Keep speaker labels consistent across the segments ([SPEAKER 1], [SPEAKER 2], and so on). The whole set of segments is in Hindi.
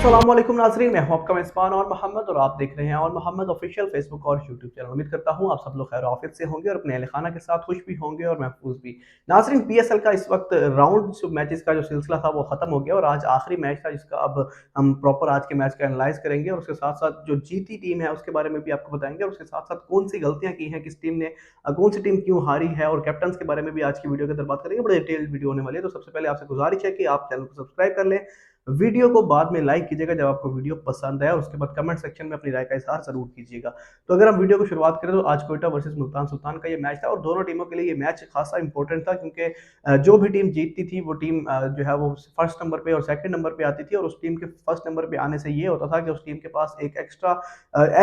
[SPEAKER 1] अस्सलाम वालेकुम नाज़रीन, मैं हूं आपका मेज़बान और मोहम्मद और आप देख रहे हैं और मोहम्मद ऑफिशियल फेसबुक और यूट्यूब चैनल। उम्मीद करता हूं आप सब लोग खैर ऑफिस से होंगे और अपने अहल खाना के साथ खुश भी होंगे और महफूज भी। नाज़रीन, पीएसएल का इस वक्त राउंड मैचेस का जो सिलसिला था वो खत्म हो गया और आज आखिरी मैच था जिसका अब हम प्रॉपर आज के मैच का एनालाइज करेंगे और उसके साथ साथ जो जीती टीम है उसके बारे में भी आपको बताएंगे और उसके साथ साथ कौन सी गलतियां की हैं, किस टीम ने कौन सी टीम क्यों हारी है और कैप्टन के बारे में भी आज की वीडियो के अंदर बात करेंगे। बड़े डिटेल्ड वीडियो होने वाली है, तो सबसे पहले आपसे गुजारिश है कि आप चैनल को सब्सक्राइब कर लें, वीडियो को बाद में लाइक कीजिएगा जब आपको वीडियो पसंद आए और उसके बाद कमेंट सेक्शन में अपनी राय का इज़हार ज़रूर कीजिएगा। तो अगर हम वीडियो को शुरुआत करें तो आज क्वेटा वर्सेस मुल्तान सुल्तान का ये मैच था और दोनों टीमों के लिए ये मैच खासा इंपॉर्टेंट था क्योंकि जो भी टीम जीतती थी वो टीम जो है वो फर्स्ट नंबर पे और सेकंड नंबर पे आती थी और उस टीम के फर्स्ट नंबर पे आने से ये होता था कि उस टीम के पास एक एक्स्ट्रा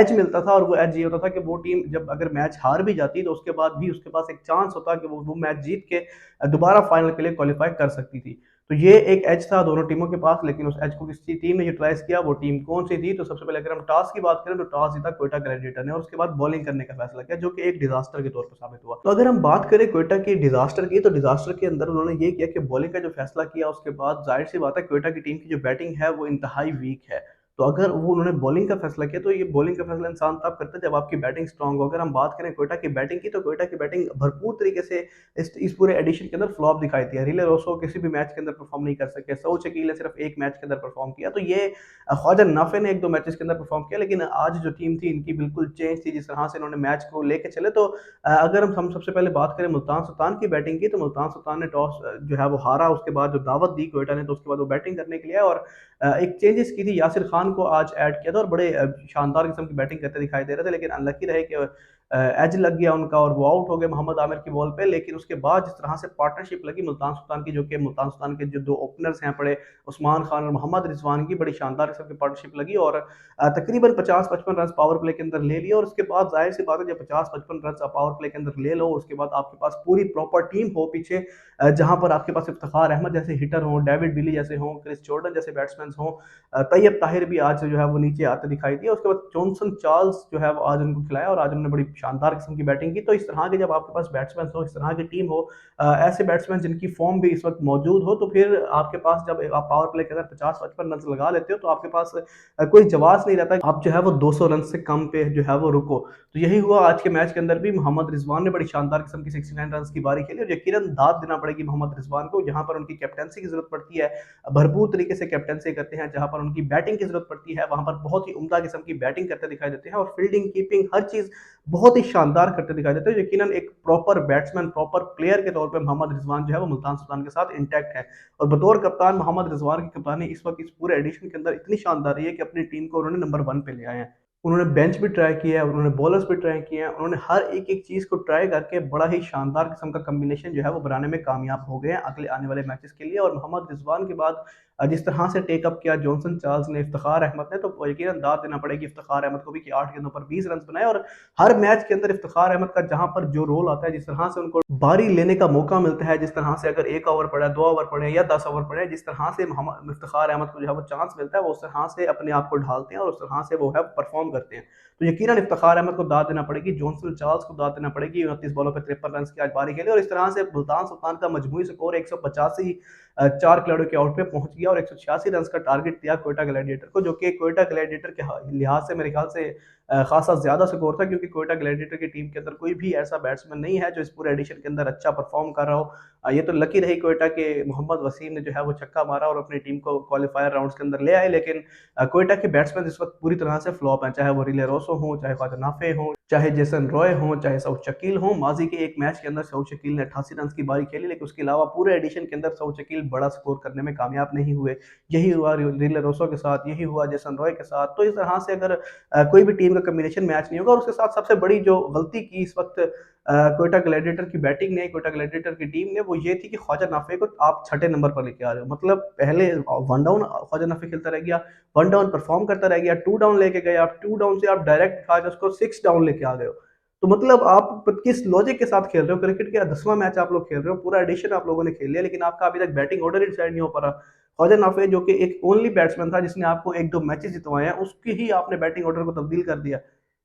[SPEAKER 1] एज मिलता था और वो एज ये होता था कि वो टीम जब अगर मैच हार भी जाती तो उसके बाद भी उसके पास एक चांस होता कि वो मैच जीत के दोबारा फाइनल के लिए क्वालिफाई कर सकती थी। तो ये एक एज था दोनों टीमों के पास, लेकिन उस एज को किसी टीम ने यूटिलाइज किया, वो टीम कौन सी थी? तो सबसे पहले अगर हम टॉस की बात करें तो टॉस जीता क्वेटा ग्लैडिएटर ने और उसके बाद बॉलिंग करने का फैसला किया, जो कि एक डिजास्टर के तौर पर साबित हुआ। तो अगर हम बात करें क्वेटा की डिजास्टर की, तो डिजास्टर के अंदर उन्होंने ये किया कि बॉलिंग का जो फैसला किया उसके बाद जाहिर सी बात है क्वेटा की टीम की जो बैटिंग है वो इंतहाई वीक है। तो अगर वो उन्होंने बॉलिंग का फैसला किया तो ये बॉलिंग का फैसला इंसान तब करता है जब आपकी बैटिंग स्ट्रांग हो। अगर हम बात करें क्वेटा की बैटिंग की, तो क्वेटा की बैटिंग भरपूर तरीके से इस पूरे एडिशन के अंदर फ्लॉप दिखाई दिया। रिले रोसो किसी भी मैच के अंदर परफॉर्म नहीं कर सके, सऊद शकील ने सिर्फ एक मैच के अंदर परफॉर्म किया। तो ये ख्वाजा नाफे ने एक दो मैचेस के अंदर परफॉर्म किया, लेकिन आज जो टीम थी इनकी बिल्कुल चेंज थी जिस तरह से इन्होंने मैच को लेके चले। तो अगर हम सबसे पहले बात करें मुल्तान सुल्तान की बैटिंग की, तो मुल्तान सुल्तान ने टॉस जो है वो हारा, उसके बाद जो दावत दी क्वेटा ने तो उसके बाद वो बैटिंग करने के लिए आए और एक चेंजेस की थी, यासिर खान को आज ऐड किया था और बड़े शानदार किस्म की बैटिंग करते दिखाई दे रहे थे, लेकिन अनलकी रहे कि एज लग गया उनका और वो आउट हो गए मोहम्मद आमिर की बॉल पे। लेकिन उसके बाद जिस तरह से पार्टनरशिप लगी मुल्तान सुल्तान की, जो कि मुल्तान सुल्तान के जो दो ओपनर्स हैं पड़े उस्मान खान और मोहम्मद रिजवान की, बड़ी शानदार किस्म की पार्टनरशिप लगी और तकरीबन 50-55 रन पावर प्ले के अंदर ले लिए। और उसके बाद जाहिर सी बात है जब 50-55 रन पावर प्ले के अंदर ले लो, उसके बाद आपके पास पूरी प्रॉपर टीम हो पीछे, जहां पर आपके पास इफ्तिखार अहमद जैसे हिटर हों, डेविड विली जैसे हों, क्रिस जॉर्डन जैसे बैट्समैन हों, तैयब ताहिर भी आज जो है वो नीचे आते दिखाई दिए। उसके बाद जॉनसन चार्ल्स जो है वो आज उनको खिलाया और आज उन्होंने बड़ी शानदार किस्म की बैटिंग की। तो इस तरह के जब आपके पास बैट्समैन हो, इस तरह की टीम हो, ऐसे बैट्समैन जिनकी फॉर्म भी इस वक्त मौजूद हो, तो फिर आपके पास जब आप पावर प्ले के अंदर 50-55 रन लगा लेते हो तो आपके पास कोई जवाब नहीं रहता आप जो है वो 200 रन से कम पे जो है वो रुको। तो यही हुआ आज के मैच के अंदर भी। मोहम्मद रिजवान ने बड़ी शानदार किस्म की 69 रन की बारी खेली और यकीनन दाद देना पड़ेगी मोहम्मद रिजवान को, जहां पर उनकी कैप्टनसी की जरूरत पड़ती है, भरपूर तरीके से कैप्टनसी करते हैं। जहां पर उनकी बैटिंग की जरूरत पड़ती है वहां पर बहुत ही उम्दा किस्म की बैटिंग करते दिखाई देते हैं और फील्डिंग, कीपिंग, हर चीज बहुत ही शानदार करते दिखाई देते हैं। यकीनन एक प्रॉपर बैट्समैन, प्रॉपर प्लेयर के तौर पर मोहम्मद रिजवान जो है वो मुल्तान सुल्तान के साथ इंटैक्ट है और बतौर कप्तान मोहम्मद रिजवान की कप्तानी इस वक्त इस पूरे एडिशन के अंदर इतनी शानदार रही है कि अपनी टीम को उन्होंने नंबर 1 पे ले आए हैं। उन्होंने बेंच भी ट्राई किया है, उन्होंने बॉलर्स भी ट्राई किए हैं, उन्होंने हर एक चीज़ को ट्राई करके बड़ा ही शानदार किस्म का कॉम्बिनेशन जो है वो बनाने में कामयाब हो गए हैं अगले आने वाले मैचेस के लिए। और मोहम्मद रिजवान के बाद जिस तरह से टेकअप किया जॉनसन चार्ल्स ने, इफ्तिखार अहमद ने, तो यकीनन दाद देना पड़ेगी इफ्तिखार अहमद को भी कि 8 गेंदों पर 20 रन बनाए। और हर मैच के अंदर इफ्तिखार अहमद का जहां पर जो रोल आता है, जिस तरह से उनको बारी लेने का मौका मिलता है, जिस तरह से अगर 1 ओवर पड़ा है, 2 ओवर पड़े या 10 ओवर पड़े, जिस तरह से मोहम्मद इफ्तिखार अहमद को जो है वो चांस मिलता है, वो उस तरह से अपने आप को ढालते हैं और उस तरह से वो है परफॉर्म करते हैं। तो यकीनन इफ्तिखार अहमद को दाद देना पड़ेगी, जॉनसन चार्ल्स को दाद देना पड़ेगी, 29 बॉलों पर 53 रन की आज बारी खेली और इस तरह से मुल्तान सुल्तान का मजमूई स्कोर 185 4 खिलाड़ियों के आउट पे पहुंच गया और 186 रन का टारगेट दिया क्वेटा ग्लैडिएटर को, जो कि क्वेटा ग्लैडिएटर के लिहाज से मेरे ख्याल से खासा ज्यादा स्कोर था, क्योंकि क्वेटा ग्लैडिएटर की टीम के अंदर कोई भी ऐसा बैट्समैन नहीं है जो इस पूरे एडिशन के अंदर अच्छा परफॉर्म कर रहा हो। ये तो लकी रही क्वेटा के मोहम्मद वसीम ने जो है वो छक्का मारा और अपनी टीम को क्वालिफायर राउंड्स के अंदर ले आए, लेकिन क्वेटा के बैट्समैन इस वक्त पूरी तरह से फ्लॉप हैं, चाहे वो रिले रोसो हो, चाहे ख्वाजा नाफे हो, चाहे जेसन रॉय हो, चाहे सऊद शकील हो। माजी के एक मैच के अंदर सऊद शकील ने 88 रन की बारी खेली, लेकिन उसके अलावा पूरे एडिशन के अंदर सऊद शकील बड़ा स्कोर करने में कामयाब नहीं हुए। यही हुआ रिले रोसो के साथ, यही हुआ जेसन रॉय के साथ। तो इस तरह से अगर कोई भी टीम का कॉम्बिनेशन मैच नहीं होगा। और उसके साथ सबसे बड़ी जो गलती की इस वक्त क्वेटा ग्लैडिएटर की बैटिंग ने, क्वेटा ग्लैडिएटर की टीम ने, वो ये थी कि ख्वाजा नाफे को आप छठे नंबर पर लेके आ रहे हो। मतलब पहले वन डाउन ख्वाजा नाफे खेलता रह गया, वन डाउन परफॉर्म करता रह गया, टू डाउन लेके गए आप, टू डाउन से आप डायरेक्ट खा के उसको 6 डाउन लेके आ गए हो। तो मतलब आप किस लॉजिक के साथ खेल रहे हो? क्रिकेट का 10वां मैच आप लोग खेल रहे हो, पूरा एडिशन आप लोगों ने खेल लिया, लेकिन आपका अभी तक बैटिंग ऑर्डर ही डिसाइड नहीं हो पा रहा। ख्वाजा नाफे जो कि एक ओनली बैट्समैन था जिसने आपको 1-2 मैचेस जितवाए हैं, उसकी ही आपने बैटिंग ऑर्डर को तब्दील कर दिया।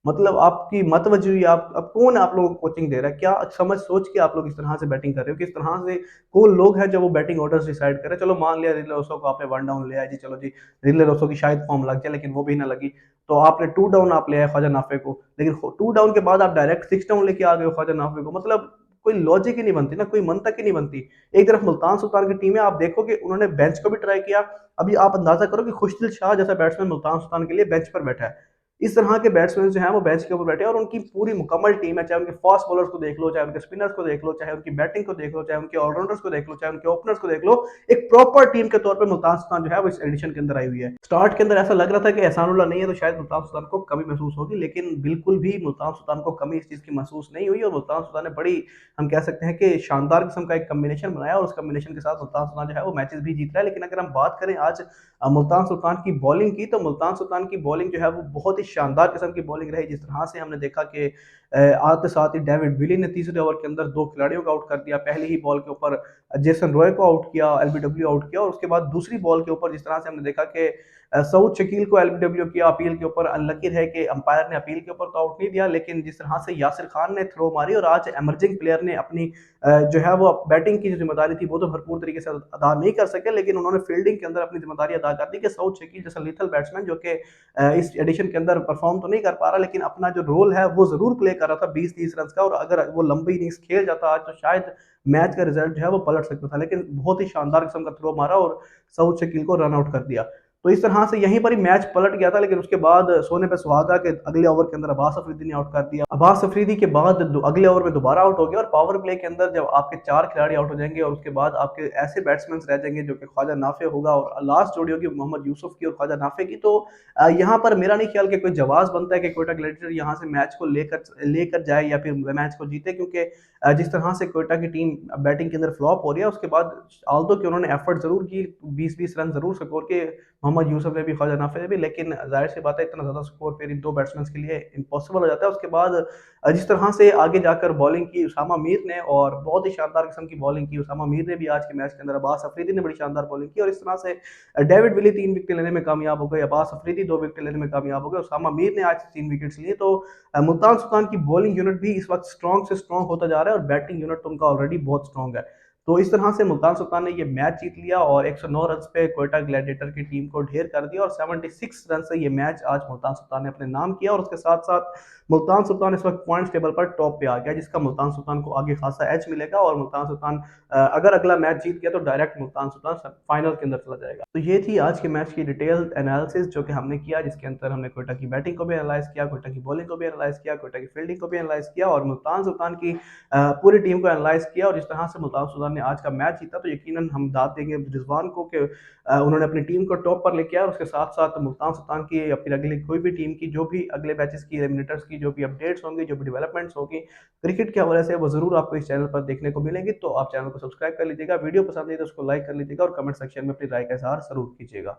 [SPEAKER 1] मतलब आपकी मतवजही आप अब कौन आप लोगों को कोचिंग दे रहा है? क्या समझ सोच के आप लोग इस तरह से बैटिंग कर रहे हो? किस तरह से कौन लोग हैं जो वो बैटिंग ऑर्डर्स डिसाइड कर रहे हैं? चलो मान लिया रिले रोसो को आपने 1 डाउन लिया है जी, चलो जी, रिले रोसो की शायद फॉर्म लग जाए लेकिन वो भी ना लगी। तो आपने 2 डाउन आप ले आए ख्वाजा नाफे को, लेकिन 2 डाउन के बाद आप डायरेक्ट 6 डाउन लेके आ गए हो ख्वाजा नाफे को। मतलब कोई लॉजिक ही नहीं बनती ना, कोई मंतक ही नहीं बनती। एक तरफ मुल्तान सुल्तान की टीम है, आप देखो कि उन्होंने बेंच को भी ट्राई किया। अभी आप अंदाज़ा करो कि खुशदिल शाह जैसा बैट्समैन मुल्तान सुल्तान के लिए बेंच पर बैठा है। इस तरह के बैट्समैन जो हैं वो बेंच के ऊपर बैठे हैं और उनकी पूरी मुकम्मल टीम है, चाहे उनके फास्ट बॉलर्स को देख लो, चाहे उनके स्पिनर्स को देख लो, चाहे उनकी बैटिंग को देख लो, चाहे उनके ऑलराउंडर्स को देख लो, चाहे उनके ओपनर्स को देख लो। एक प्रॉपर टीम के तौर पे मुल्तान सुल्तान जो है वो इस एडिशन के अंदर आई हुई है। स्टार्ट के अंदर ऐसा लग रहा था कि एहसानुल्लाह नहीं है तो शायद मुल्तान सुल्तान को कमी महसूस होगी, लेकिन बिल्कुल भी मुल्तान सुल्तान को कमी इस चीज़ की महसूस नहीं हुई और मुल्तान सुल्तान ने बड़ी, हम कह सकते हैं कि शानदार किस्म का एक कॉम्बिनेशन बनाया और उस कॉम्बिनेशन के साथ मुल्तान सुल्तान जो है वो मैचेस भी जीत रहा है। लेकिन अगर हम बात करें आज मुल्तान सुल्तान की बॉलिंग की, तो मुल्तान सुल्तान की बॉलिंग जो है वो बहुत ही शानदार किस्म की बॉलिंग रही। जिस तरह से हमने देखा कि आते साथ ही डेविड विली ने तीसरे ओवर के अंदर 2 खिलाड़ियों को आउट कर दिया। पहली ही बॉल के ऊपर जेसन रॉय को आउट किया, एलबीडब्ल्यू आउट किया और उसके बाद दूसरी बॉल के ऊपर जिस तरह से हमने देखा कि सऊद शकील को एलबीडब्ल्यू किया अपील के ऊपर। अनलकी है कि अंपायर ने अपील के ऊपर तो आउट नहीं दिया, लेकिन जिस तरह से यासिर खान ने थ्रो मारी और आज इमर्जिंग प्लेयर ने अपनी जो है वो बैटिंग की जो ज़िम्मेदारी थी वो तो भरपूर तरीके से अदा नहीं कर सके, लेकिन उन्होंने फील्डिंग के अंदर अपनी ज़िम्मेदारी अदा कर दी कि सऊद शकील जैसा लीथल बैट्समैन जो कि इस एडिशन के अंदर परफॉर्म तो नहीं कर पा रहा, लेकिन अपना जो रोल है वो ज़रूर प्ले कर रहा था 20-30 रन का, और अगर वो लंबी इनिंग्स खेल जाता आज तो शायद मैच का रिजल्ट जो है वो पलट सकता था। लेकिन बहुत ही शानदार किस्म का थ्रो मारा और सऊद शकील को रन आउट कर दिया। तो इस तरह से यहीं पर ही मैच पलट गया था, लेकिन उसके बाद सोने पे सुहागा के अगले ओवर के अंदर अब्बास अफरीदी ने आउट कर दिया। अब्बास अफरीदी के बाद अगले ओवर में दोबारा आउट हो गया और पावर प्ले के अंदर जब आपके 4 खिलाड़ी आउट हो जाएंगे और उसके बाद आपके ऐसे बैट्समैन रह जाएंगे जो कि ख्वाजा नाफे होगा और लास्ट जोड़ी होगी मोहम्मद यूसुफ की और ख्वाजा नाफे की, तो यहाँ पर मेरा नहीं ख्याल कि कोई जवाब बनता है कि कोयटा ग्लैडिएटर यहाँ से मैच को लेकर लेकर जाए या फिर मैच को जीते, क्योंकि जिस तरह से कोयटा की टीम बैटिंग के अंदर फ्लॉप हो रही है उसके बाद आल्दो कि उन्होंने एफर्ट जरूर की, 20-20 रन जरूर स्कोर किए मोहम्मद यूसुफ ने भी ख्वाजा नाफे ने भी, लेकिन जाहिर सी बात है इतना ज़्यादा स्कोर फिर इन 2 बैट्समैन के लिए इम्पॉसिबल हो जाता है। उसके बाद जिस तरह से आगे जाकर बॉलिंग की उसामा मीर ने और बहुत ही शानदार किस्म की बॉलिंग की उसामा मीर ने भी आज के मैच के अंदर, अब्बास अफरीदी ने बड़ी शानदार बॉलिंग की और इस तरह से डेविड विली 3 विकेट लेने में कामयाब हो गए, अब्बास अफरीदी 2 विकेट लेने में कामयाब हो गए, उसामा मीर ने आज 3 विकेट्स लिए। तो मुल्तान सुल्तान की बॉलिंग यूनिट भी इस वक्त स्ट्रॉन्ग से स्ट्रॉन्ग होता जा रहा है और बैटिंग यूनिट तो उनका ऑलरेडी बहुत स्ट्रॉन्ग है। तो इस तरह से मुल्तान सुल्तान ने ये मैच जीत लिया और 109 रन पे कोयटा ग्लैडिएटर की टीम को ढेर कर दिया और 76 रन से ये मैच आज मुल्तान सुल्तान ने अपने नाम किया और उसके साथ-साथ मुल्तान सुल्तान इस वक्त पॉइंट्स टेबल पर टॉप पे आ गया, जिसका मुल्तान सुल्तान को आगे खासा एज मिलेगा और मुल्तान सुल्तान अगर अगला मैच जीत गया तो डायरेक्ट मुल्तान सुल्तान फाइनल के अंदर चला जाएगा। तो ये थी आज के मैच की डिटेल एनालिसिस जो कि हमने किया, जिसके अंदर हमने कोयटा की बैटिंग को भी एनालाइज किया, कोयटा की बॉलिंग को भी एनालाइज किया, कोयटा की फील्डिंग को भी एनालाइज किया और मुल्तान सुल्तान की पूरी टीम को एनालाइज किया। और जिस तरह से मुल्तान सुल्तान ने आज का मैच जीता तो यकीनन हम दाद देंगे रिजवान को कि उन्होंने अपनी टीम को टॉप पर लेके आया और उसके साथ साथ मुल्तान सुल्तान की या फिर अगली कोई भी टीम की जो भी अगले मैचेस की एलिमिनेटर्स की जो भी अपडेट्स होंगी, जो भी डेवलपमेंट्स होगी क्रिकेट के हवाले से, वो जरूर आपको इस चैनल पर देखने को मिलेंगी। तो आप चैनल को सब्सक्राइब कर लीजिएगा, वीडियो पसंद आई तो उसको लाइक कर लीजिएगा और कमेंट सेक्शन में अपनी राय का इजहार जरूर कीजिएगा।